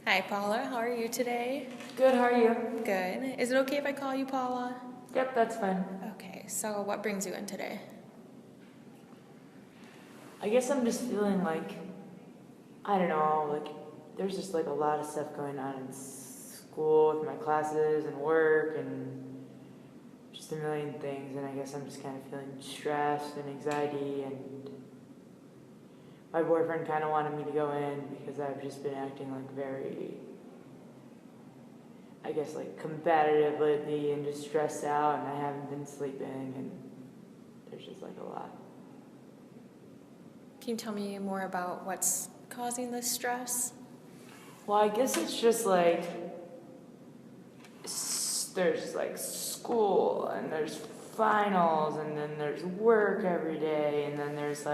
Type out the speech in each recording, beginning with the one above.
Hi, Paula. How are you today? Good, how are you? Good. Is it okay if I call you Paula? Yep, that's fine. Okay, so what brings you in today? I guess I'm just feeling I don't know, there's just a lot of stuff going on in school with my classes and work and just a million things, and I guess I'm just kind of feeling stressed and anxiety, and my boyfriend kind of wanted me to go in because I've just been acting very, I guess combative lately and just stressed out, and I haven't been sleeping, and there's just a lot. Can you tell me more about what's causing this stress? Well, I guess it's just there's school, and there's finals, and then there's work every day, and then there's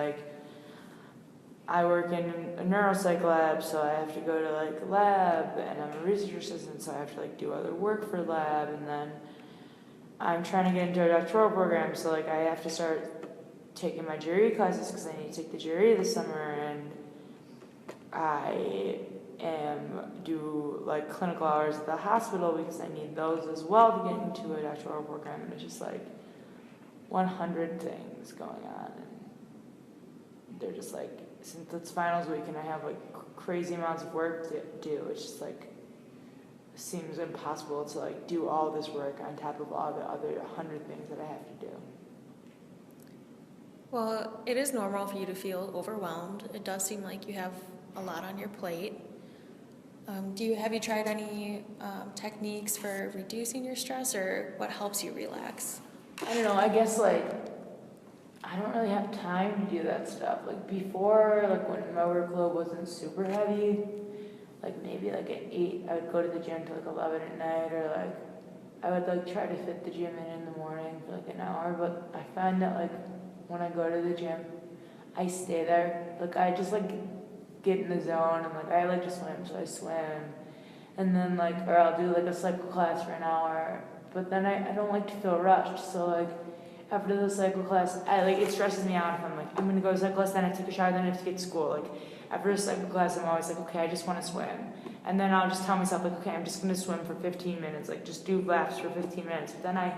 I work in a neuropsych lab, so I have to go to lab, and I'm a research assistant, so I have to do other work for lab, and then I'm trying to get into a doctoral program, so I have to start taking my GRE classes because I need to take the GRE this summer, and I do clinical hours at the hospital because I need those as well to get into a doctoral program, and it's just 100 things going on, and they're just since it's finals week and I have crazy amounts of work to do, it's just seems impossible to do all this work on top of all the other 100 things that I have to do. Well, it is normal for you to feel overwhelmed. It does seem like you have a lot on your plate. Have you tried any techniques for reducing your stress, or what helps you relax? I don't know, I guess I don't really have time to do that stuff. Before, when my workload wasn't super heavy, maybe at 8, I would go to the gym till 11 at night, or I would try to fit the gym in the morning for an hour, but I find that when I go to the gym, I stay there. I just get in the zone, and I like to swim, so I swim. And then or I'll do a cycle class for an hour. But then I don't like to feel rushed, so after the cycle class, it stresses me out if I'm gonna go to cycle class, then I take a shower, then I have to get to school. After a cycle class, I'm always okay, I just want to swim. And then I'll just tell myself okay, I'm just gonna swim for 15 minutes, just do laps for 15 minutes. But then I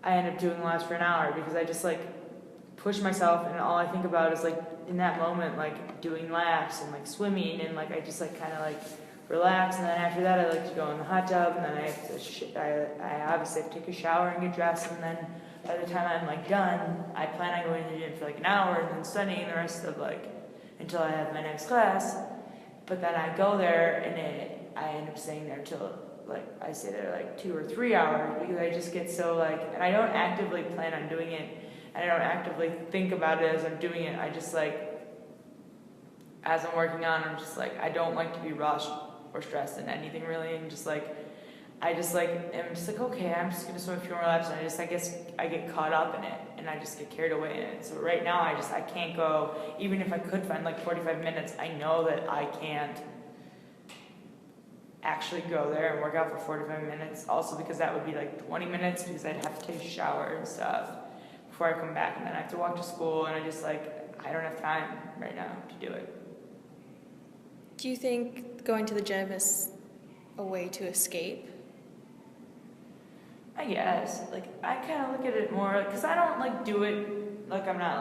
end up doing laps for an hour because I just push myself, and all I think about is in that moment doing laps and swimming, and I just kind of relax. And then after that, I like to go in the hot tub, and then I have to I obviously have to take a shower and get dressed, and then by the time I'm done, I plan on going to the gym for an hour and then studying the rest of until I have my next class. But then I go there, and I end up staying there till I stay there 2 or 3 hours because I just get so and I don't actively plan on doing it, and I don't actively think about it as I'm doing it. I just as I'm working on, I'm just I don't like to be rushed or stressed in anything really, and just I just am just okay, I'm just gonna swim a few more laps, and I guess I get caught up in it, and I just get carried away in it. So right now I can't go, even if I could find 45 minutes, I know that I can't actually go there and work out for 45 minutes, also because that would be 20 minutes because I'd have to take a shower and stuff before I come back, and then I have to walk to school, and I just I don't have time right now to do it. Do you think going to the gym is a way to escape? I guess. I kind of look at it more, because I don't, do it, I'm not,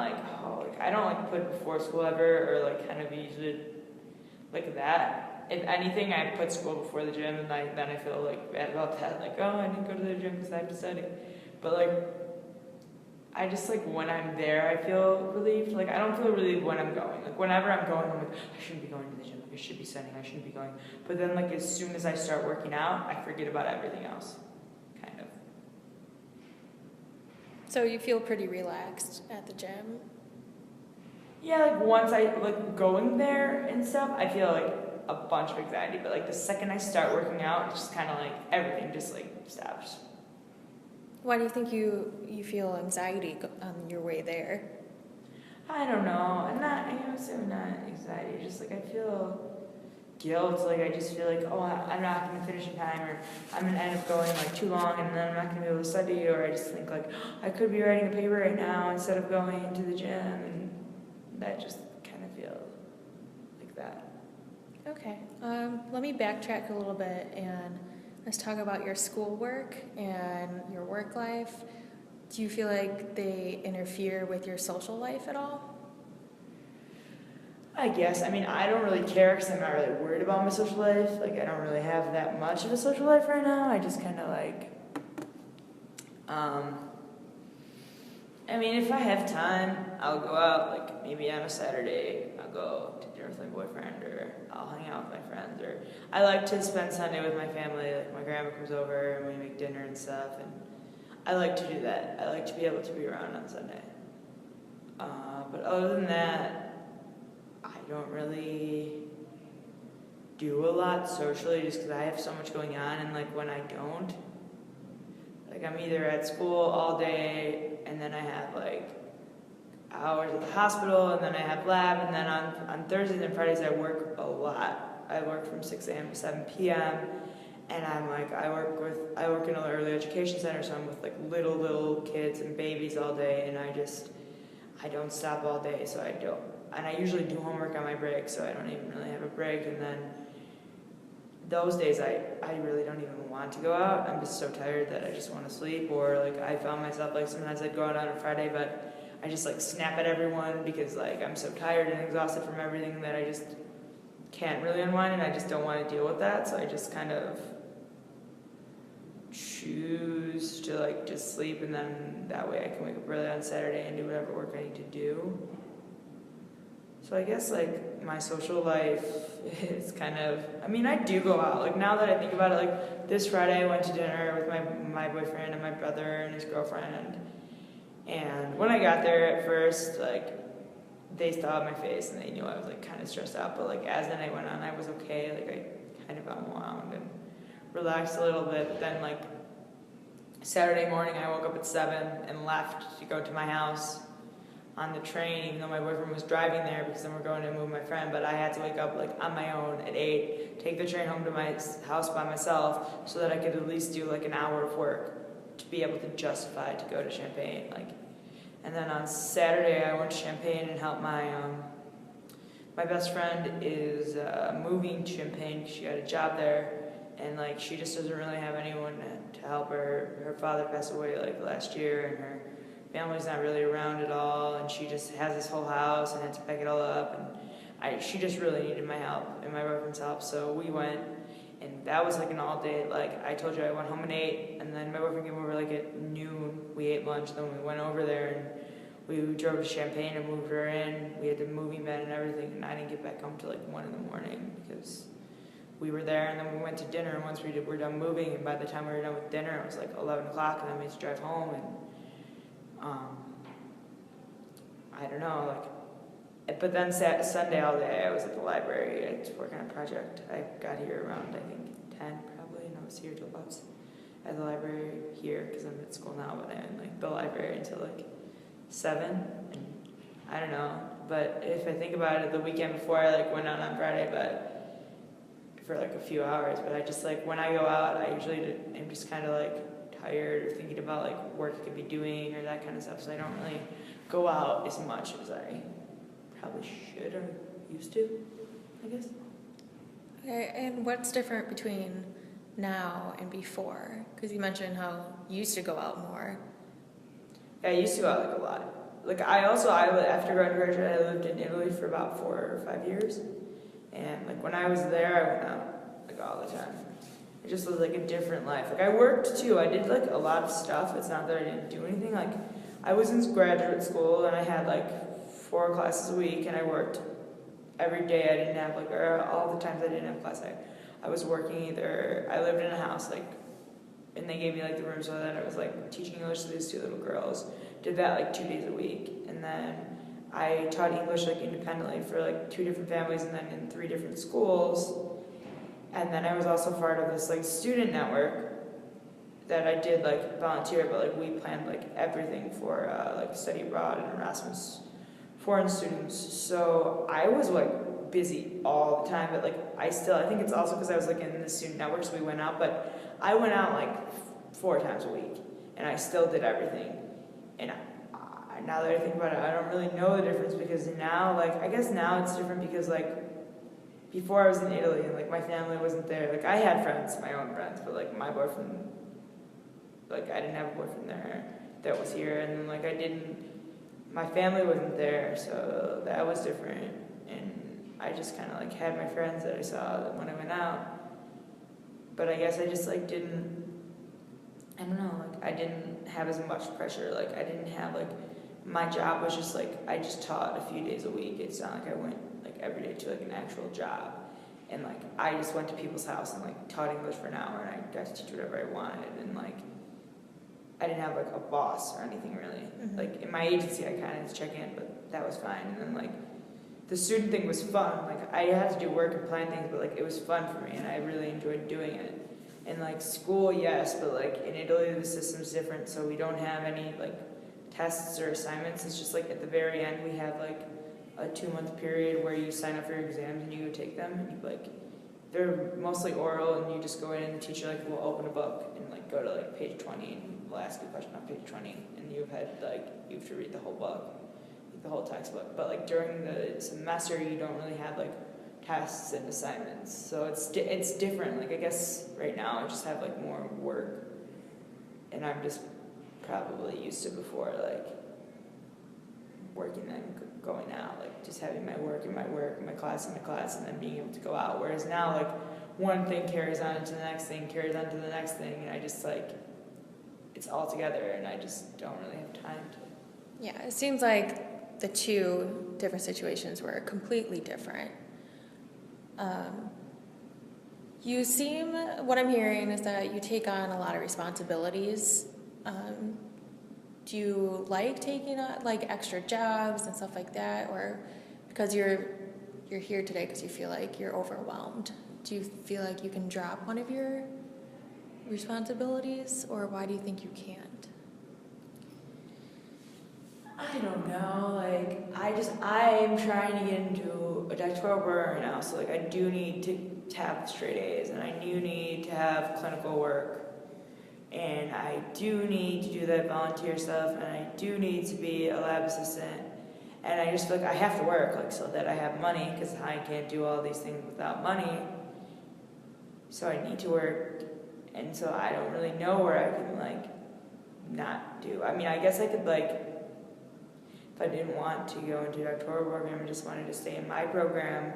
I don't, put it before school ever, or, kind of use it like that. If anything, I put school before the gym, and then I feel, bad about that. Oh, I didn't go to the gym because I have to study. But, I just, when I'm there, I feel relieved. I don't feel relieved when I'm going. Whenever I'm going, I'm I shouldn't be going to the gym. I should be studying. I shouldn't be going. But then, as soon as I start working out, I forget about everything else. Kind of. So you feel pretty relaxed at the gym? Yeah, once I, going there and stuff, I feel, a bunch of anxiety. But, the second I start working out, it's just kind of, everything just, stops. Why do you think you feel anxiety on your way there? I don't know. I'm not anxiety. Just I feel guilt. I just feel oh, I'm not going to finish in time, or I'm going to end up going too long, and then I'm not going to be able to study, or I just think I could be writing a paper right now instead of going to the gym, and that just kind of feel like that. Okay. Let me backtrack a little bit and let's talk about your schoolwork and your work life. Do you feel like they interfere with your social life at all? I guess. I mean, I don't really care because I'm not really worried about my social life. Like, I don't really have that much of a social life right now. I just kind of like, I mean, if I have time, I'll go out. Like, maybe on a Saturday, I'll go to dinner with my boyfriend, or I'll hang out with my friends. Or I like to spend Sunday with my family. Like, my grandma comes over and we make dinner and stuff. And I like to do that. I like to be able to be around on Sunday. But other than that, I don't really do a lot socially just because I have so much going on, and like when I don't, like I'm either at school all day and then I have like hours at the hospital and then I have lab, and then on Thursdays and Fridays I work a lot. I work from 6 a.m. to 7 p.m. and I work in an early education center, so I'm with like little kids and babies all day, and I don't stop all day, so and I usually do homework on my break, so I don't even really have a break. And then those days I really don't even want to go out. I'm just so tired that I just want to sleep. Or like I found myself like sometimes I'd go out on a Friday, but I just like snap at everyone because like I'm so tired and exhausted from everything that I just can't really unwind, and I just don't want to deal with that. So I just kind of choose to like just sleep, and then that way I can wake up early on Saturday and do whatever work I need to do. So I guess like my social life is kind of, I mean, I do go out. Like now that I think about it, like this Friday I went to dinner with my boyfriend and my brother and his girlfriend. And when I got there at first, like they saw my face and they knew I was like kind of stressed out. But like as the night went on, I was okay. Like I kind of unwound and relaxed a little bit. But then like Saturday morning I woke up at 7 and left to go to my house on the train, even though my boyfriend was driving there because then we're going to move my friend, but I had to wake up like on my own at 8, take the train home to my house by myself so that I could at least do like an hour of work to be able to justify to go to Champaign. And then on Saturday I went to Champaign and helped my best friend is moving to Champaign. She got a job there, and like she just doesn't really have anyone to help her. Her father passed away like last year, and her family's not really around at all, and she just has this whole house and had to pack it all up, and she just really needed my help and my boyfriend's help. So we went, and that was like an all day. Like I told you, I went home at 8, and then my boyfriend came over like at noon. We ate lunch, then we went over there and we drove to Champaign and moved her in. We had the moving bed and everything, and I didn't get back home till like 1 in the morning because we were there, and then we went to dinner, and once we were done moving, and by the time we were done with dinner it was like 11 o'clock, and then we had to drive home. And I don't know, like, but then Sunday all day I was at the library. I was working on a project. I got here around, I think, 10 probably, and I was here till about at the library here because I'm at school now, but I'm in like the library until like 7. And I don't know, but if I think about it, the weekend before I like went out on Friday, but for like a few hours. But I just like when I go out, I usually am just kind of like tired or thinking about like work I could be doing or that kind of stuff, so I don't really go out as much as I probably should or used to, I guess. Okay, and what's different between now and before? Because you mentioned how you used to go out more. Yeah, I used to go out like a lot. Like after graduation, I lived in Italy for about 4 or 5 years, and like when I was there, I went out like all the time. It just was like a different life. Like I worked too. I did like a lot of stuff. It's not that I didn't do anything. Like I was in graduate school and I had like 4 classes a week, and I worked every day. I didn't have like, or all the times I didn't have class, I was working either. I lived in a house like, and they gave me like the room so that I was like teaching English to these 2 little girls. Did that like 2 days a week, and then I taught English like independently for like 2 different families, and then in 3 different schools. And then I was also part of this like student network that I did like volunteer, but like we planned like everything for like study abroad and Erasmus foreign students. So I was like busy all the time, but like I think it's also because I was like in the student network, so we went out, but I went out like 4 times a week, and I still did everything. And now that I think about it, I don't really know the difference, because now, like, I guess now it's different because like before I was in Italy and like my family wasn't there. Like I had friends, my own friends, but like my boyfriend, like I didn't have a boyfriend there that was here, and then like my family wasn't there, so that was different. And I just kind of like had my friends that I saw when I went out, but I guess I just like didn't. I don't know. Like I didn't have as much pressure. Like I didn't have like my job was just like I just taught a few days a week. It's not like I went like every day to like an actual job, and like I just went to people's house and like taught English for an hour, and I got to teach whatever I wanted, and like I didn't have like a boss or anything really. Mhm. Like in my agency, I kind of had to check in, but that was fine. And then like the student thing was fun. Like I had to do work and plan things, but like it was fun for me, and I really enjoyed doing it. And like school, yes, but like in Italy the system's different, so we don't have any like tests or assignments. It's just like at the very end we have like a 2-month period where you sign up for your exams and you go take them, and you like they're mostly oral, and you just go in and the teacher like will open a book and like go to like page 20 and will ask you a question on page 20, and you have to read the whole book, the whole textbook. But like during the semester you don't really have like tests and assignments, so it's different. Like I guess right now I just have like more work, and I'm just probably used to before like working and going out, like just having my work and my work and my class and my class, and then being able to go out. Whereas now like one thing carries on into the next thing, carries on to the next thing, and I just like it's all together, and I just don't really have time to. Yeah, it seems like the two different situations were completely different. You seem, what I'm hearing is that you take on a lot of responsibilities. Do you like taking on like extra jobs and stuff like that, or because you're here today because you feel like you're overwhelmed? Do you feel like you can drop one of your responsibilities, or why do you think you can't? I don't know, like, I'm trying to get into a doctoral program right now, so, like, I do need to have straight A's, and I do need to have clinical work, and I do need to do that volunteer stuff, and I do need to be a lab assistant, and I just feel like I have to work, like, so that I have money, because I can't do all these things without money, so I need to work, and so I don't really know where I can, like, not do. I mean, I guess I could, like, if I didn't want to go into a doctoral program and just wanted to stay in my program,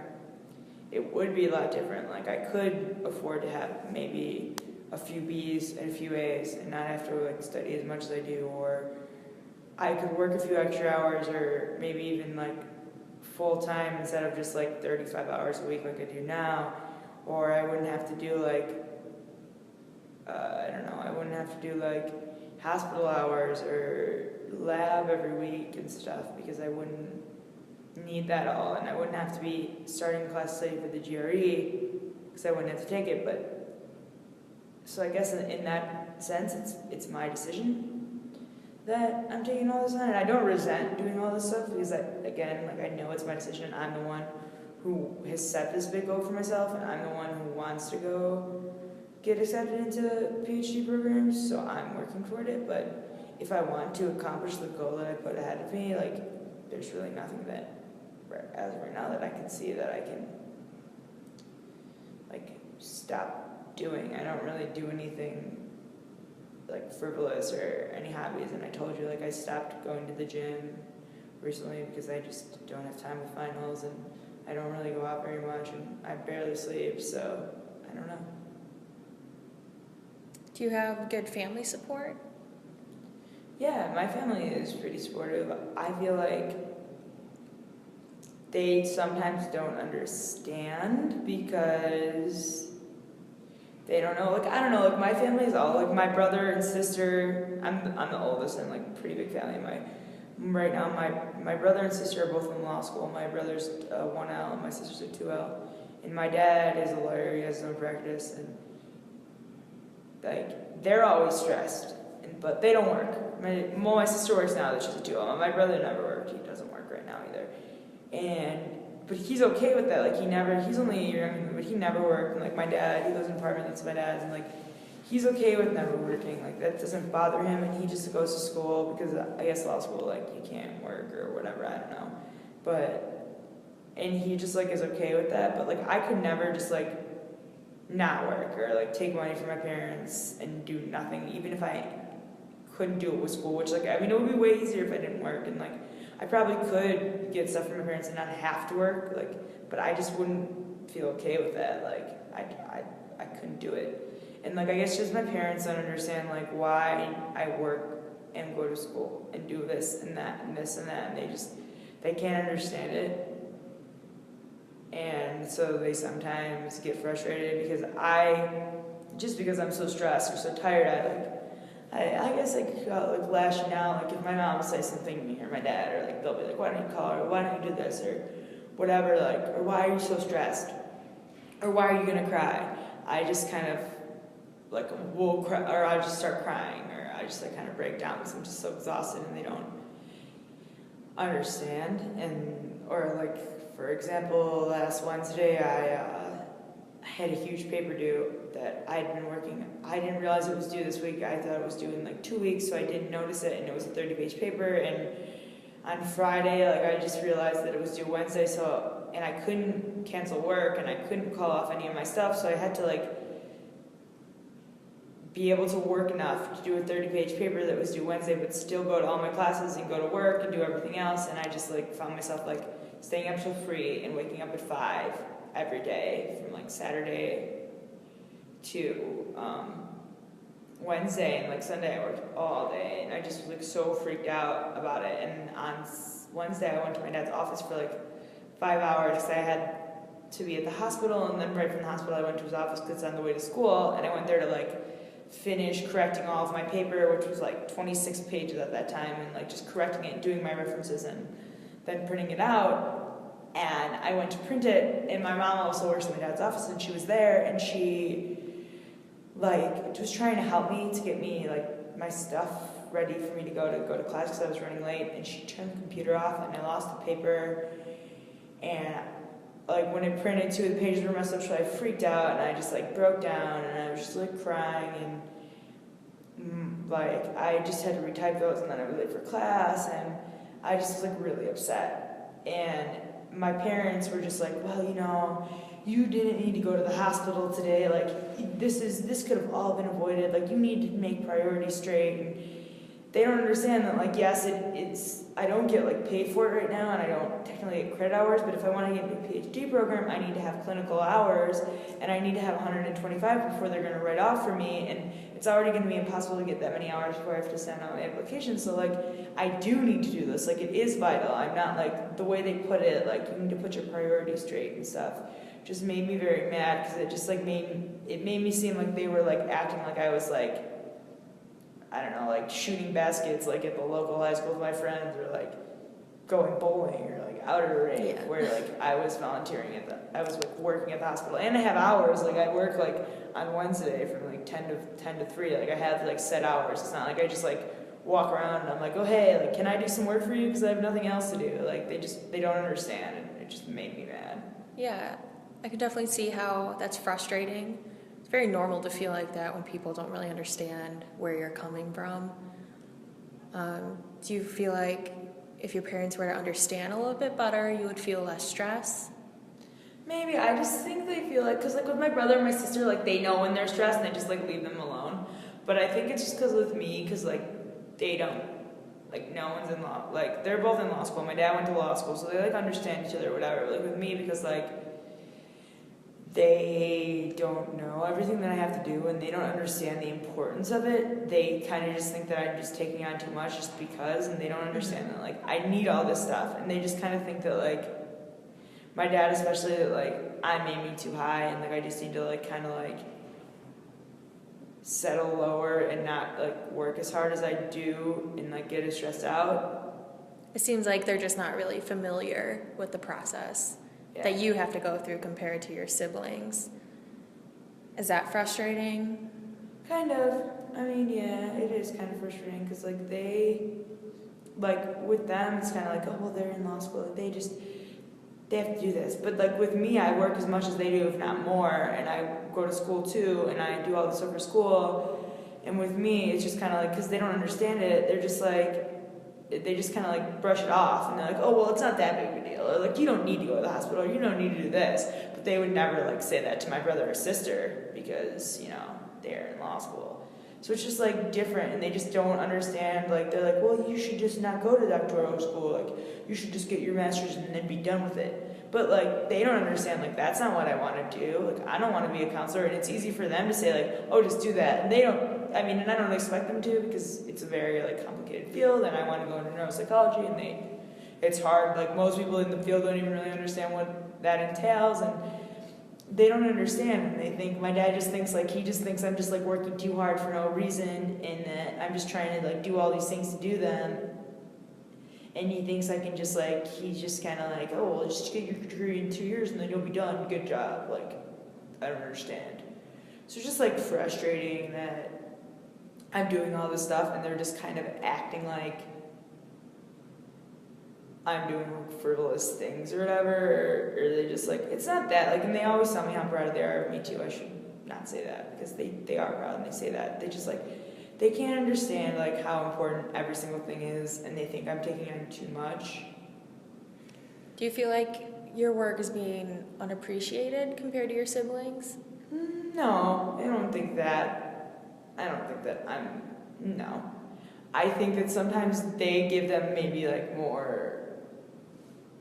it would be a lot different. Like, I could afford to have maybe a few B's and a few A's and not have to, like, study as much as I do, or I could work a few extra hours, or maybe even, like, full-time instead of just, like, 35 hours a week like I do now, or I wouldn't have to do, like, I don't know, I wouldn't have to do, like, hospital hours or lab every week and stuff, because I wouldn't need that all, and I wouldn't have to be starting class study for the GRE because I wouldn't have to take it. But so I guess in that sense it's my decision that I'm taking all this on, and I don't resent doing all this stuff, because again, like, I know it's my decision. I'm the one who has set this big goal for myself, and I'm the one who wants to go get accepted into PhD programs, so I'm working toward it. But if I want to accomplish the goal that I put ahead of me, like, there's really nothing that, as of right now, that I can see that I can, like, stop doing. I don't really do anything, like, frivolous or any hobbies, and I told you, like, I stopped going to the gym recently because I just don't have time with finals, and I don't really go out very much, and I barely sleep, so I don't know. Do you have good family support? Yeah, my family is pretty supportive. I feel like they sometimes don't understand because they don't know. Like, I don't know. Like, my family is all, like, my brother and sister. I'm the oldest and, like, pretty big family. Right now, my brother and sister are both in law school. My brother's a 1L and my sister's a 2L. And my dad is a lawyer. He has his own practice, and, like, they're always stressed. But they don't work. My sister works now that she's a 2L. My brother never worked. He doesn't work right now either. But he's okay with that. Like, he's only a year younger than me, but he never worked. And, like, my dad, he lives in an apartment that's my dad's, and, like, he's okay with never working. Like, that doesn't bother him, and he just goes to school because I guess law school, like, you can't work or whatever, I don't know. But and he just like is okay with that. But like I could never just like not work or like take money from my parents and do nothing, even if I couldn't do it with school. Which like I mean it would be way easier if I didn't work, and like I probably could get stuff from my parents and not have to work. Like, but I just wouldn't feel okay with that. Like I couldn't do it. And like I guess just my parents don't understand like why I work and go to school and do this and that and this and that, and they can't understand it. And so they sometimes get frustrated because because I'm so stressed or so tired, I guess I could like lashing out. Like if my mom says something to me or my dad, or like they'll be like, why don't you call her, or why don't you do this or whatever, like, or why are you so stressed, or why are you gonna cry? I just kind of like will cry, or I just start crying, or I just like kind of break down because I'm just so exhausted and they don't understand. And or like for example, last Wednesday I had a huge paper due that I'd been working. I didn't realize it was due this week. I thought it was due in like 2 weeks, so I didn't notice it, and it was a 30-page paper. And on Friday, like I just realized that it was due Wednesday, and I couldn't cancel work and I couldn't call off any of my stuff, so I had to like be able to work enough to do a 30-page paper that was due Wednesday, but still go to all my classes and go to work and do everything else. And I just like found myself like staying up till 3 and waking up at 5 every day from like Saturday to Wednesday, and like Sunday I worked all day, and I just was like so freaked out about it. And on Wednesday I went to my dad's office for like 5 hours because I had to be at the hospital, and then right from the hospital I went to his office because it's on the way to school, and I went there to like finish correcting all of my paper, which was like 26 pages at that time, and like just correcting it and doing my references and then printing it out. And I went to print it, and my mom also works in my dad's office, and she was there, and she like was trying to help me to get me like my stuff ready for me to go to class because I was running late. And she turned the computer off, and I lost the paper. And like when it printed, 2 of the pages were messed up, so I freaked out, and I just like broke down, and I was just like crying, and like I just had to retype those, and then I was late for class, and I just was like really upset. And my parents were just like, well, you know, you didn't need to go to the hospital today, like this could have all been avoided, like you need to make priorities straight. And they don't understand that like yes, it's I don't get like paid for it right now, and I don't technically get credit hours, but if I want to get into a PhD program, I need to have clinical hours, and I need to have 125 before they're going to write off for me, and it's already going to be impossible to get that many hours before I have to send out my application. So like I do need to do this, like it is vital. I'm not like the way they put it, like you need to put your priorities straight and stuff. Just made me very mad because it just like made me seem like they were like acting like I was like, I don't know, like shooting baskets like at the local high school with my friends, or like going bowling, or like out at a rave, Yeah. where like I was volunteering I was like working at the hospital, and I have hours. Like I work like on Wednesday from like 10 to 3. Like I have like set hours. It's not like I just like walk around and I'm like, oh hey, like can I do some work for you because I have nothing else to do. Like they don't understand, and it just made me mad. Yeah, I could definitely see how that's frustrating. It's very normal to feel like that when people don't really understand where you're coming from. Do you feel like if your parents were to understand a little bit better, you would feel less stress? Maybe. I just think they feel like, because like with my brother and my sister, like they know when they're stressed and they just like leave them alone. But I think it's just because with me, because like they don't, like no one's in law, like they're both in law school. My dad went to law school, so they like understand each other or whatever. Like with me, because like they don't know everything that I have to do, and they don't understand the importance of it. They kind of just think that I'm just taking on too much just because, and they don't understand that like I need all this stuff, and they just kind of think that like my dad especially, that like I'm aiming too high, and like I just need to like kind of like settle lower and not like work as hard as I do and like get as stressed out. It seems like they're just not really familiar with the process that you have to go through compared to your siblings. Is that frustrating? Kind of. I mean, yeah, it is kind of frustrating because like they, like with them, it's kind of like, oh, well, they're in law school. Like, they have to do this. But like with me, I work as much as they do, if not more, and I go to school too, and I do all this stuff for school. And with me, it's just kind of like, because they don't understand it, they're just like, they just kind of like brush it off, and they're like, oh, well, it's not that big of a deal, or like, you don't need to go to the hospital, or you don't need to do this. But they would never like say that to my brother or sister because, you know, they're in law school. So it's just like different, and they just don't understand. Like, they're like, well, you should just not go to doctoral school, like you should just get your master's and then be done with it. But like, they don't understand, like, that's not what I want to do. Like, I don't want to be a counselor, and it's easy for them to say like, oh, just do that. And they don't, I mean, and I don't expect them to, because it's a very like complicated field, and I want to go into neuropsychology, and it's hard. Like, most people in the field don't even really understand what that entails, and they don't understand, and they think, my dad just thinks like, he just thinks I'm just like working too hard for no reason, and that I'm just trying to like do all these things to do them. And he thinks I can just like, he's just kind of like, oh, well, just get your degree in 2 years and then you'll be done. Good job. Like, I don't understand. So it's just like frustrating that I'm doing all this stuff and they're just kind of acting like I'm doing frivolous things or whatever, or they just like, it's not that. Like, and they always tell me how proud they are of me too. I should not say that, because they are proud and they say that. They just like, they can't understand like how important every single thing is, and they think I'm taking on too much. Do you feel like your work is being unappreciated compared to your siblings? No, I don't think that. No. I think that sometimes they give them maybe like more,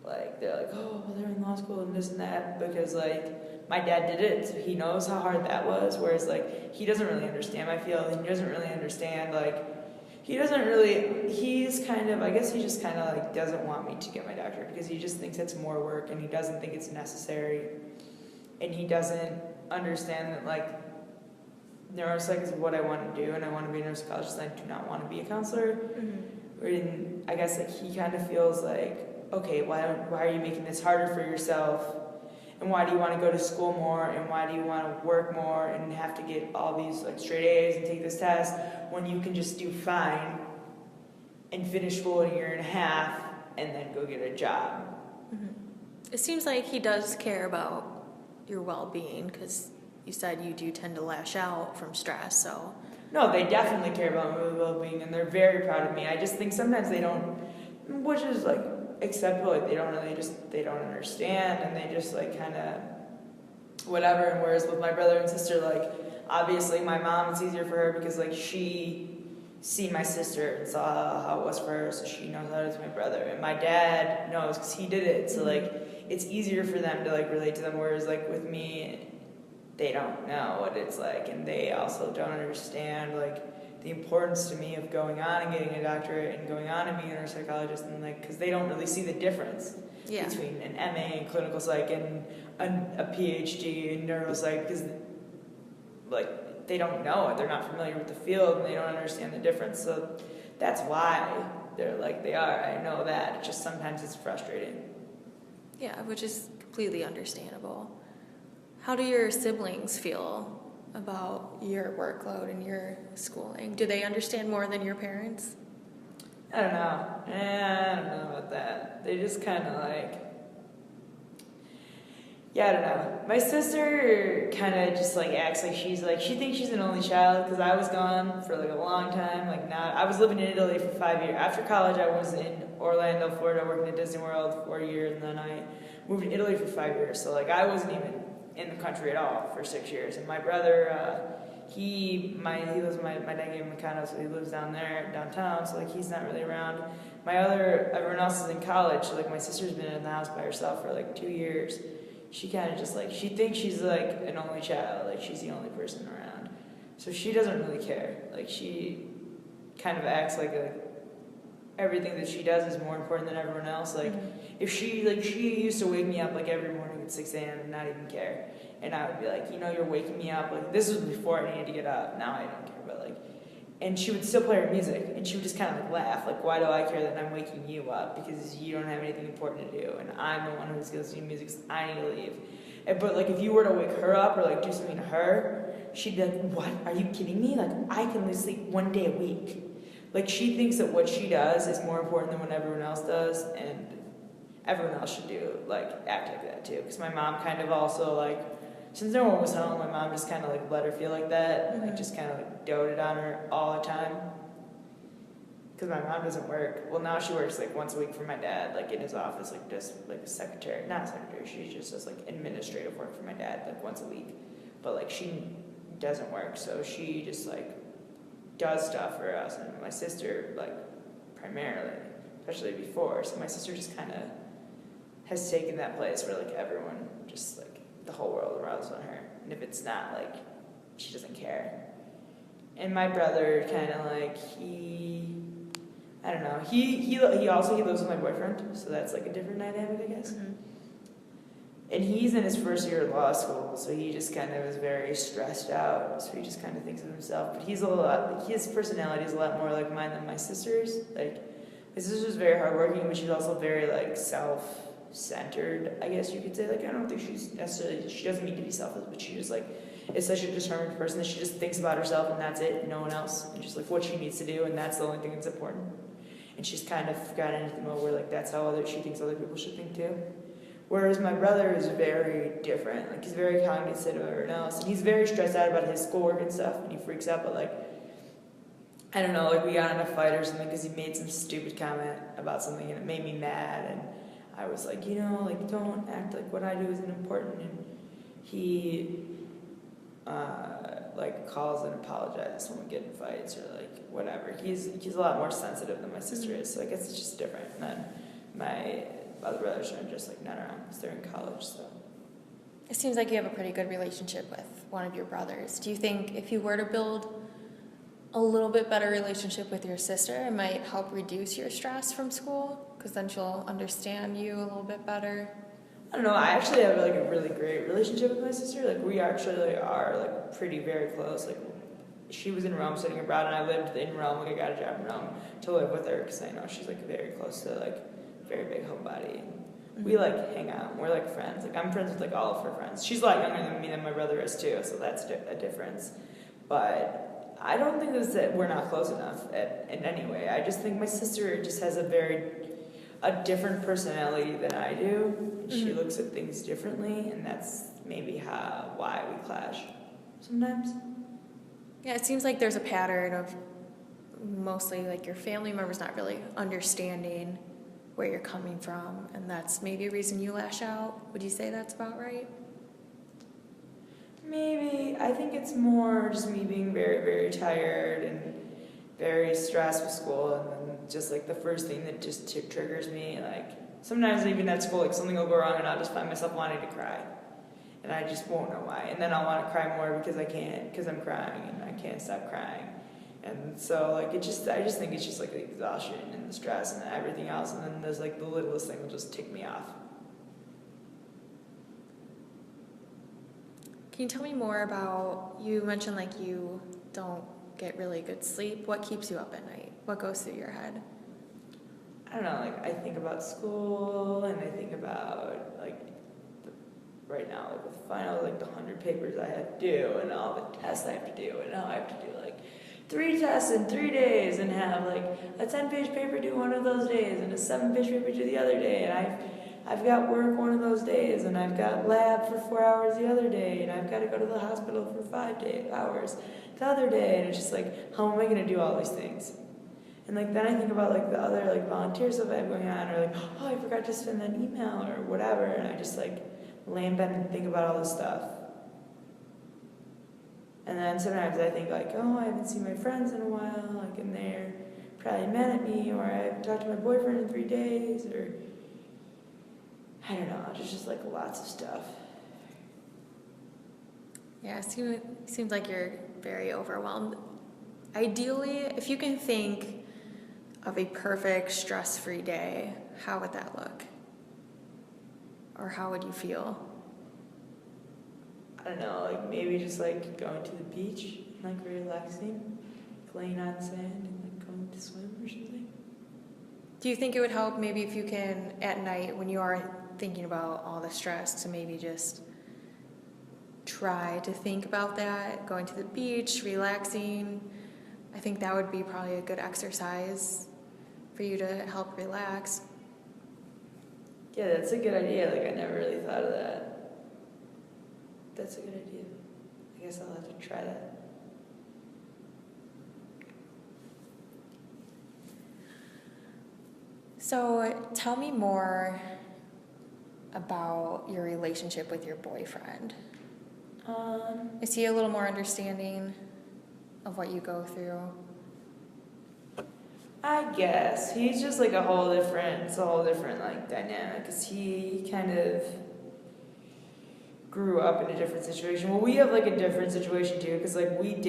like, they're like, oh, well, they're in law school and this and that, because like, my dad did it, so he knows how hard that was, whereas like, he doesn't really understand my field, and he doesn't really understand, like, he's kind of, I guess he just kind of like doesn't want me to get my doctorate, because he just thinks it's more work, and he doesn't think it's necessary, and he doesn't understand that like, neuropsych is what I want to do, and I want to be a neuropsychologist, and I do not want to be a counselor. Mm-hmm. And I guess like, he kind of feels like, okay, why are you making this harder for yourself? And why do you want to go to school more? And why do you want to work more and have to get all these like straight A's and take this test when you can just do fine and finish school in a year and a half and then go get a job? Mm-hmm. It seems like he does care about your well-being, because you said you do tend to lash out from stress, so. No, they definitely care about my well-being, and they're very proud of me. I just think sometimes they don't, which is like acceptable, like they don't understand, and they just like kind of whatever. And whereas with my brother and sister, like, obviously my mom, it's easier for her because like she seen my sister and saw how it was for her, so she knows how it is with my brother, and my dad knows because he did it, so like it's easier for them to like relate to them, whereas like with me, they don't know what it's like, and they also don't understand like the importance to me of going on and getting a doctorate and going on and being a neuropsychologist, and like, because they don't really see the difference between an MA in clinical psych and a PhD in neuropsych, because like they don't know it, they're not familiar with the field, and they don't understand the difference. So that's why they're like they are. I know that. It's just sometimes it's frustrating. Yeah, which is completely understandable. How do your siblings feel about your workload and your schooling? Do they understand more than your parents? I don't know. I don't know about that. They just kind of like, I don't know. My sister kind of just like acts like she thinks she's an only child, because I was gone for like a long time. Like, I was living in Italy for 5 years. After college, I was in Orlando, Florida, working at Disney World for 4 years, and then I moved to Italy for 5 years. So like, I wasn't even in the country at all for 6 years. And my brother, he lives, my dad gave him a condo, so he lives downtown, so like he's not really around. Everyone else is in college, so like my sister's been in the house by herself for like 2 years. She kind of just like, she thinks she's like an only child, like she's the only person around. So she doesn't really care. Like, she kind of acts like everything that she does is more important than everyone else. Like, if she used to wake me up like every morning at 6 a.m. and not even care. And I would be like, you're waking me up. Like, this was before I needed to get up. Now I don't care. But like, and she would still play her music, and she would just kind of like laugh. Like, why do I care that I'm waking you up? Because you don't have anything important to do, and I'm the one who's listening to music, so I need to leave. But like, if you were to wake her up or like do something to her, she'd be like, what? Are you kidding me? Like, I can only sleep 1 day a week. Like, she thinks that what she does is more important than what everyone else does, and everyone else should act like that too. Because my mom kind of also like, since no one was home, my mom just kind of like let her feel like that, and like just kind of like doted on her all the time. because my mom doesn't work. Well, now she works like once a week for my dad, like in his office, like just like a secretary, not a secretary. She just does like administrative work for my dad, like once a week. But like she doesn't work, so she just like does stuff for us, and my sister like primarily, especially before. So my sister just kind of has taken that place where like everyone just like the whole world revolves on her, and if it's not, like she doesn't care. And my brother kind of like I don't know, he lives with my boyfriend, so that's like a different dynamic, I guess. Mm-hmm. And he's in his first year of law school, so he just kind of is very stressed out. So he just kind of thinks of himself. But he's a lot, his personality is a lot more like mine than my sister's. Like, my sister's very hardworking, but she's also very like self-centered, I guess you could say. Like, I don't think she's necessarily, she doesn't need to be selfless, but she just like is such a determined person that she just thinks about herself and that's it, and no one else, and just like what she needs to do, and that's the only thing that's important. And she's kind of gotten into the mode where like that's how she thinks other people should think too. Whereas my brother is very different. Like, he's very cognizant of everyone else, and he's very stressed out about his schoolwork and stuff, and he freaks out. But like, I don't know, like we got in a fight or something because he made some stupid comment about something, and it made me mad. And I was like, like don't act like what I do isn't important. And he like calls and apologizes when we get in fights or like whatever. He's a lot more sensitive than my sister is, so I guess it's just different. And then my other brothers are just like not around because they're in college. So It seems like you have a pretty good relationship with one of your brothers. Do you think if you were to build a little bit better relationship with your sister, it might help reduce your stress from school? Because then she'll understand you a little bit better. I don't know. I actually have like a really great relationship with my sister. Like, we actually are like pretty very close. Like, she was in Rome studying abroad, and I lived in Rome. Like, I got a job in Rome to live with her because I know she's like very close to like very big homebody. We like hang out. We're like friends. Like, I'm friends with like all of her friends. She's a lot younger than me than my brother is too, so that's a difference. But I don't think it's that we're not close enough in any way. I just think my sister just has a different personality than I do. She looks at things differently, and that's maybe why we clash sometimes. Yeah, it seems like there's a pattern of mostly like your family members not really understanding where you're coming from, and that's maybe a reason you lash out. Would you say that's about right? Maybe. I think it's more just me being very, very tired and very stressed with school, and then just like the first thing that just triggers me, like sometimes even at school, like something will go wrong and I'll just find myself wanting to cry, and I just won't know why, and then I'll want to cry more because I'm crying and I can't stop crying. And so like I just think it's just like the exhaustion and the stress and everything else, and then there's like the littlest thing will just tick me off. Can you tell me more about, you mentioned like you don't get really good sleep. What keeps you up at night? What goes through your head? I don't know, like I think about school, and I think about like right now, like with final, like the 100 papers I have to do, and all the tests I have to do, and now I have to do like 3 tests in 3 days, and have like a 10-page paper due one of those days, and a 7-page paper due the other day, and I've got work one of those days, and I've got lab for 4 hours the other day, and I've got to go to the hospital for 5 hours the other day, and it's just like, how am I going to do all these things? And like then I think about like the other like volunteer stuff I have going on, or like, oh, I forgot to send that email or whatever, and I just like lay in bed and think about all this stuff. And then sometimes I think like, oh, I haven't seen my friends in a while, like, and they're probably mad at me, or I haven't talked to my boyfriend in 3 days, or I don't know, just like lots of stuff. Yeah, it seems like you're very overwhelmed. Ideally, if you can think of a perfect stress-free day, how would that look? Or how would you feel? I don't know, like maybe just like going to the beach, like relaxing, playing on sand, and like going to swim or something. Do you think it would help maybe if you can, at night, when you are thinking about all the stress, to maybe just try to think about that, going to the beach, relaxing? I think that would be probably a good exercise for you to help relax. Yeah, that's a good idea. Like, I never really thought of that. That's a good idea. I guess I'll have to try that. So tell me more about your relationship with your boyfriend. Is he a little more understanding of what you go through? I guess he's just like it's a whole different like dynamic, because he kind of grew up in a different situation. Well, we have like a different situation too, because like we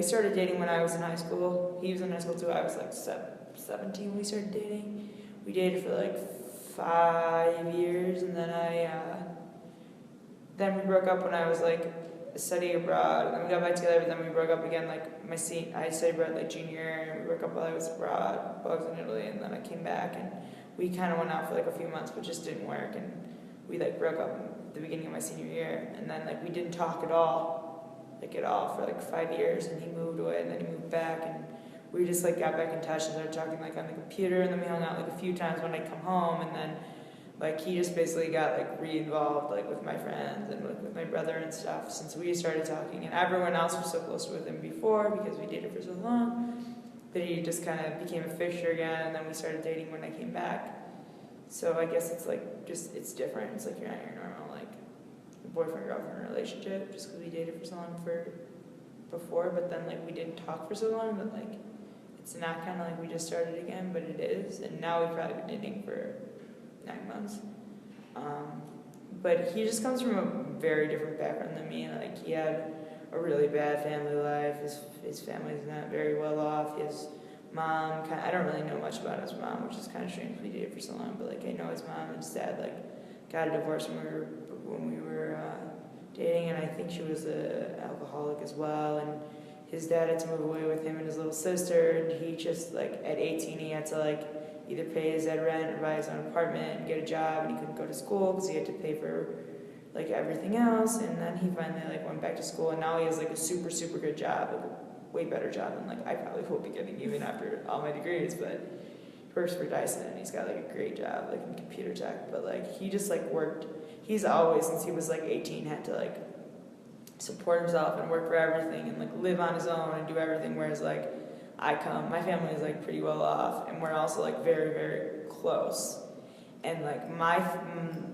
started dating when I was in high school. He was in high school too. I was like 17 when we started dating. We dated for like 5 years, and then we broke up when I was like studying abroad, and then we got back together, but then we broke up again like I studied abroad like junior year, and we broke up while I was abroad, while I was in Italy, and then I came back, and we kind of went out for like a few months, but just didn't work, and we like broke up at the beginning of my senior year, and then like we didn't talk at all for like 5 years, and he moved away, and then he moved back, and we just like got back in touch and started talking like on the computer, and then we hung out like a few times when I'd come home, and then like he just basically got like re-involved like with my friends and with my brother and stuff since we started talking, and everyone else was so close with him before because we dated for so long that he just kind of became a fixture again, and then we started dating when I came back. So I guess it's like just it's different. It's like you're not your normal like boyfriend-girlfriend relationship just because we dated for so long before, but then like we didn't talk for so long, but like it's not kind of like we just started again, but it is, and now we've probably been dating for 9 months. But he just comes from a very different background than me. Like he had a really bad family life. His family's not very well off. His mom, I don't really know much about his mom, which is kind of strange. We dated for so long, but like I know his mom and his dad like got a divorce when we were dating, and I think she was an alcoholic as well. And his dad had to move away with him and his little sister, and he just like at 18 he had to like either pay his ed rent or buy his own apartment and get a job, and he couldn't go to school because he had to pay for like everything else. And then he finally like went back to school, and now he has like a super super good job, like a way better job than like I probably will be getting even after all my degrees. But he works for Dyson, and he's got like a great job like in computer tech. But like he just like worked. He's always since he was like 18 had to like support himself and work for everything and like live on his own and do everything. Whereas like my family is like pretty well off, and we're also like very very close, and like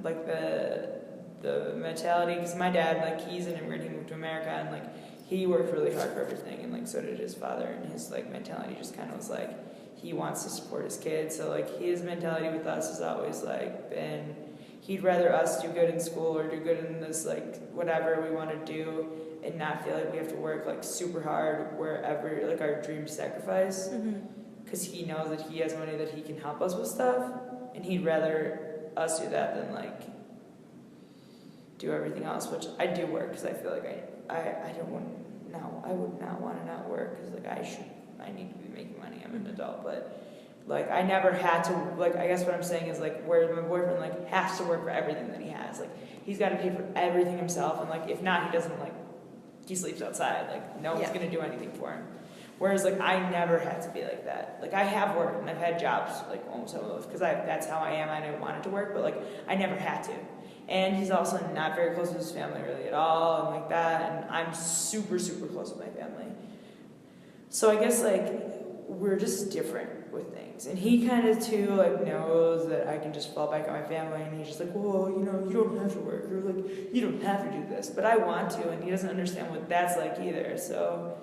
like the mentality, because my dad like he's an immigrant, he moved to America, and like he worked really hard for everything, and like so did his father, and his like mentality just kind of was like he wants to support his kids. So like his mentality with us has always like been he'd rather us do good in school or do good in this like whatever we want to do, and not feel like we have to work like super hard wherever like our dreams sacrifice, because he knows that he has money that he can help us with stuff, and he'd rather us do that than like do everything else, which I do work because I feel like I would not want to not work, because like I need to be making money. I'm an adult, but like I never had to, like I guess what I'm saying is like where my boyfriend like has to work for everything that he has, like he's got to pay for everything himself, and like if not he doesn't like he sleeps outside, like no one's gonna do anything for him. Whereas like I never had to be like that. Like I have worked and I've had jobs like almost all of those because that's how I am. I never wanted to work, but like I never had to. And he's also not very close with his family really at all, and like that, and I'm super super close with my family. So I guess like we're just different with things, and he kind of too like knows that I can just fall back on my family, and he's just like, well, you know, you don't have to work, or like you don't have to do this, but I want to, and he doesn't understand what that's like either. So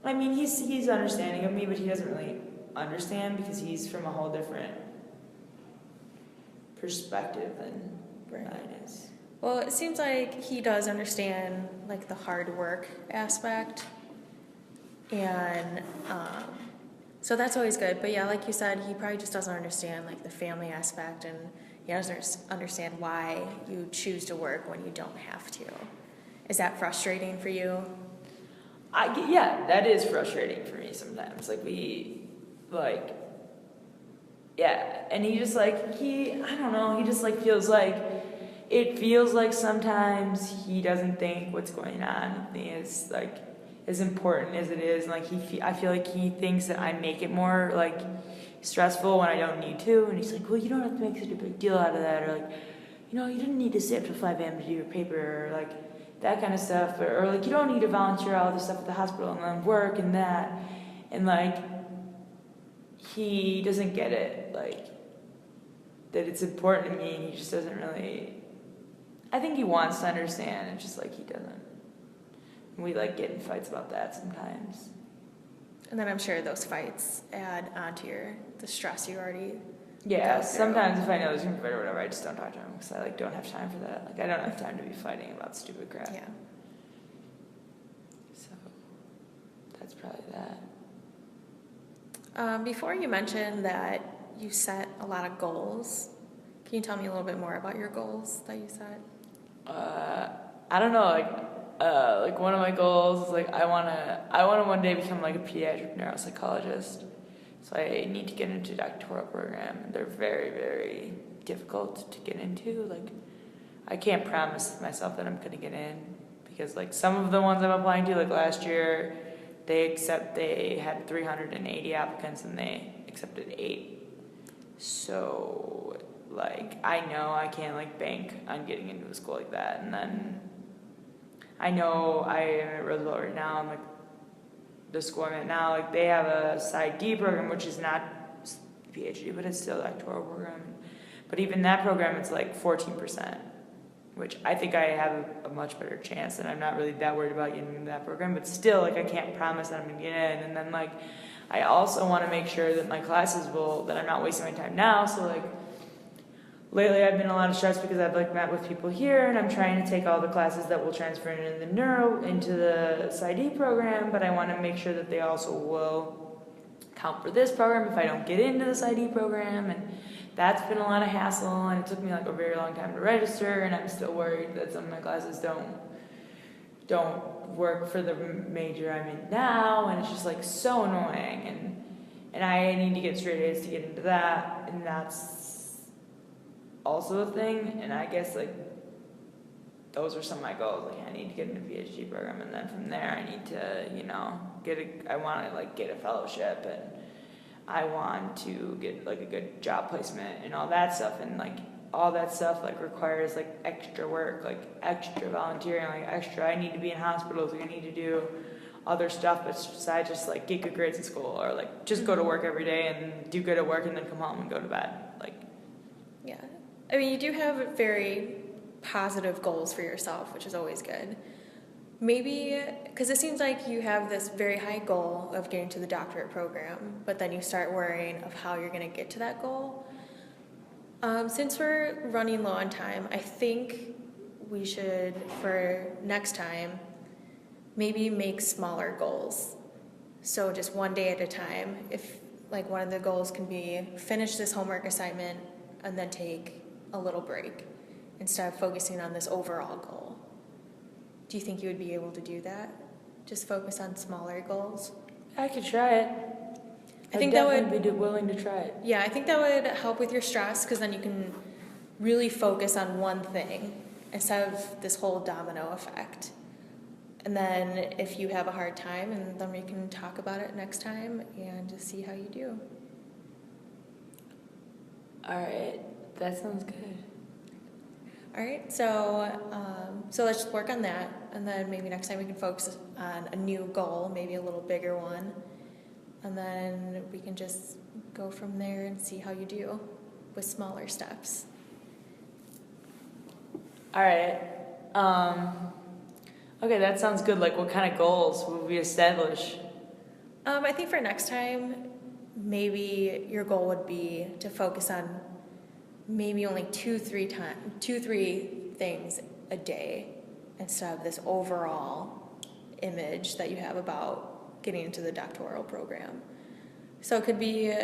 I mean he's understanding of me, but he doesn't really understand because he's from a whole different perspective than mine is. Well, it seems like he does understand like the hard work aspect, and so that's always good. But yeah, like you said, he probably just doesn't understand like the family aspect, and he doesn't understand why you choose to work when you don't have to. Is that frustrating for you? Yeah, that is frustrating for me sometimes. Yeah, and he just like, I don't know, he just like feels like, it feels like sometimes he doesn't think what's going on is like as important as it is, and like I feel like he thinks that I make it more like stressful when I don't need to, and he's like, well, you don't have to make such a big deal out of that, or like, you know, you didn't need to stay up till 5 a.m. to do your paper, or like that kind of stuff, or like you don't need to volunteer all this stuff at the hospital and then work and that, and like he doesn't get it, like that it's important to me, and he just doesn't really. I think he wants to understand, it's just like he doesn't. We like get in fights about that sometimes. And then I'm sure those fights add onto the stress you already Yeah, go through. sometimes if I know there's gonna be a fight or whatever, I just don't talk to him because I like don't have time for that. Like I don't have time to be fighting about stupid crap. Yeah. So that's probably that. Before you mentioned that you set a lot of goals, can you tell me a little bit more about your goals that you set? I don't know, like one of my goals is like I wanna one day become like a pediatric neuropsychologist. So I need to get into a doctoral program, and they're very, very difficult to get into. Like I can't promise myself that I'm gonna get in because like some of the ones I'm applying to, like last year, they had 380 applicants and they accepted 8. So like I know I can't like bank on getting into a school like that, and then I know I am at Roosevelt right now, and like the school I'm at now, like they have a Psych program, which is not PhD, but it's still a doctoral program. But even that program, it's like 14%, which I think I have a much better chance, and I'm not really that worried about getting into that program. But still, like I can't promise that I'm gonna get in. And then like I also want to make sure that my classes that I'm not wasting my time now. So like lately I've been a lot of stress because I've like met with people here, and I'm trying to take all the classes that will transfer into the PsyD program, but I want to make sure that they also will count for this program if I don't get into the PsyD program, and that's been a lot of hassle, and it took me like a very long time to register, and I'm still worried that some of my classes don't work for the major I'm in now, and it's just like so annoying, and I need to get straight A's to get into that, and that's also a thing. And I guess like those are some of my goals. Like I need to get into a PhD program, and then from there I need to I want to like get a fellowship, and I want to get like a good job placement and all that stuff, and like all that stuff like requires like extra work, like extra volunteering, like extra. I need to be in hospitals, like I need to do other stuff besides just like get good grades in school, or like just go to work every day and do good at work and then come home and go to bed. Like Yeah. I mean, you do have very positive goals for yourself, which is always good. Maybe, because it seems like you have this very high goal of getting to the doctorate program, but then you start worrying of how you're going to get to that goal. Since we're running low on time, I think we should, for next time, maybe make smaller goals. So just one day at a time. If like one of the goals can be finish this homework assignment and then take a little break instead of focusing on this overall goal. Do you think you would be able to do that? Just focus on smaller goals? I could try it. I think that would be willing to try it. Yeah, I think that would help with your stress, because then you can really focus on one thing instead of this whole domino effect. And then if you have a hard time, and then we can talk about it next time and just see how you do. All right, that sounds good. All right, so let's just work on that, and then maybe next time we can focus on a new goal, maybe a little bigger one, and then we can just go from there and see how you do with smaller steps. All right. Okay, that sounds good. Like, what kind of goals will we establish? I think for next time, maybe your goal would be to focus on maybe only 2-3 things a day instead of this overall image that you have about getting into the doctoral program. So it could be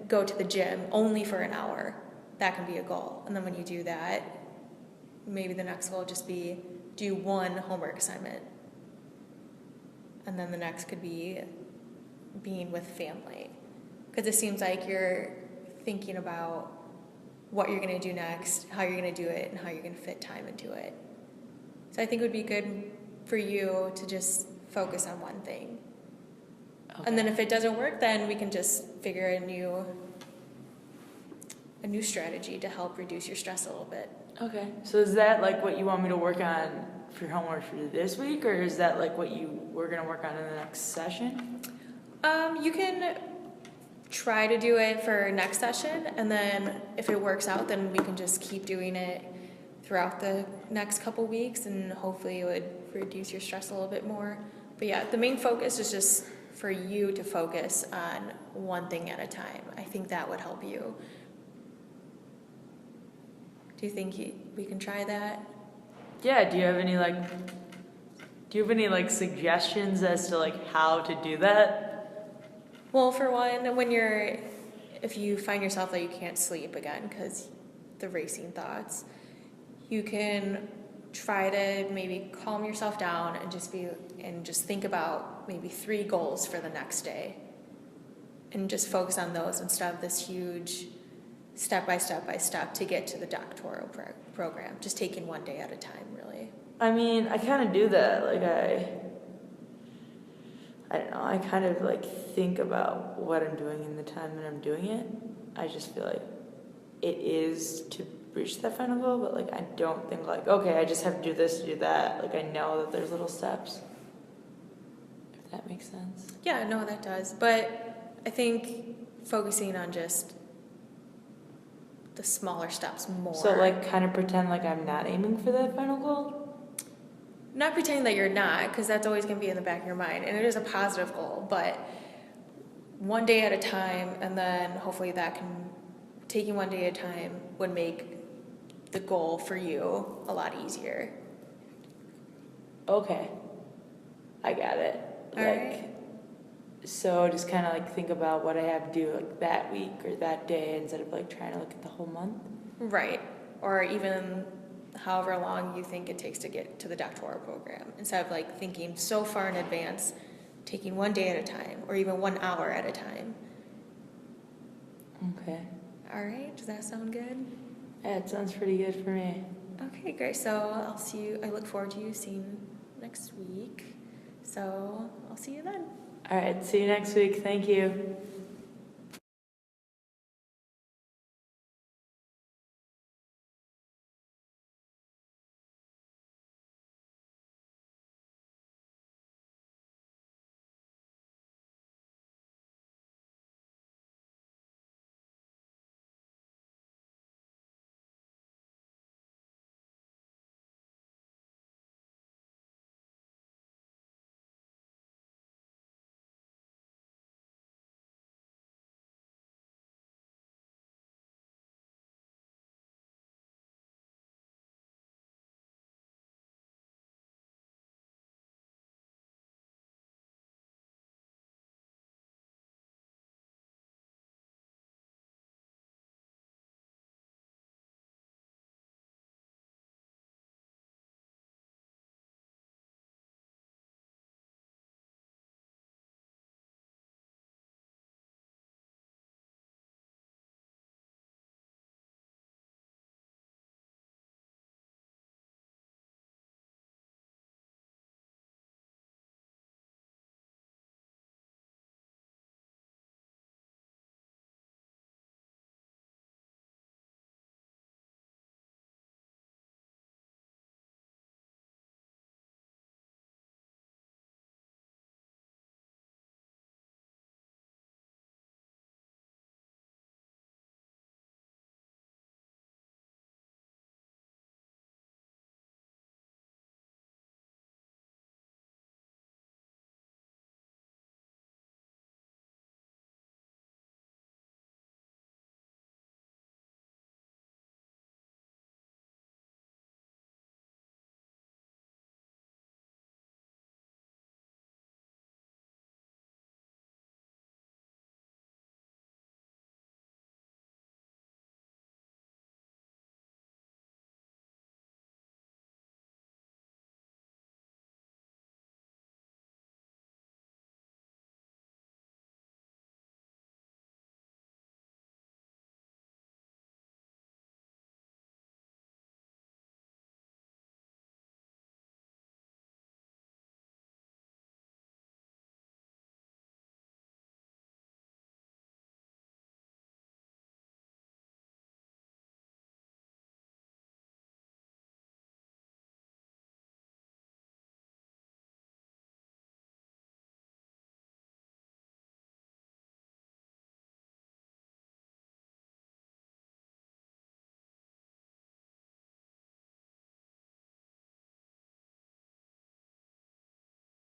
go to the gym only for an hour. That can be a goal. And then when you do that, maybe the next goal would just be do one homework assignment. And then the next could be being with family. Because it seems like you're thinking about what you're going to do next, how you're going to do it, and how you're going to fit time into it. So I think it would be good for you to just focus on one thing. Okay. And then if it doesn't work, then we can just figure a new strategy to help reduce your stress a little bit. Okay. So is that like what you want me to work on for your homework for this week, or is that like what we're going to work on in the next session? You can try to do it for next session, and then if it works out, then we can just keep doing it throughout the next couple weeks, and hopefully it would reduce your stress a little bit more. But yeah, the main focus is just for you to focus on one thing at a time. I think that would help you. Do you think we can try that? Yeah, do you have any suggestions as to like how to do that? Well, for one, if you find yourself that you can't sleep again because the racing thoughts, you can try to maybe calm yourself down and just think about maybe 3 goals for the next day, and just focus on those instead of this huge step by step to get to the doctoral program. Just taking one day at a time, really. I mean, I kind of do that. Like I don't know. I kind of like think about what I'm doing in the time that I'm doing it. I just feel like it is to reach that final goal, but like I don't think like, okay, I just have to do this to do that. Like I know that there's little steps. If that makes sense. Yeah, no, that does. But I think focusing on just the smaller steps more. So like kind of pretend like I'm not aiming for that final goal? Not pretending that you're not, because that's always going to be in the back of your mind, and it is a positive goal, but one day at a time, and then hopefully taking one day at a time would make the goal for you a lot easier. Okay. I got it. All right. So just kind of like think about what I have to do like that week or that day instead of like trying to look at the whole month. Right. Or even however long you think it takes to get to the doctoral program. Instead of like thinking so far in advance, taking one day at a time or even 1 hour at a time. Okay. All right. Does that sound good? Yeah, it sounds pretty good for me. Okay, great. So I look forward to you seeing next week. So I'll see you then. All right. See you next week. Thank you.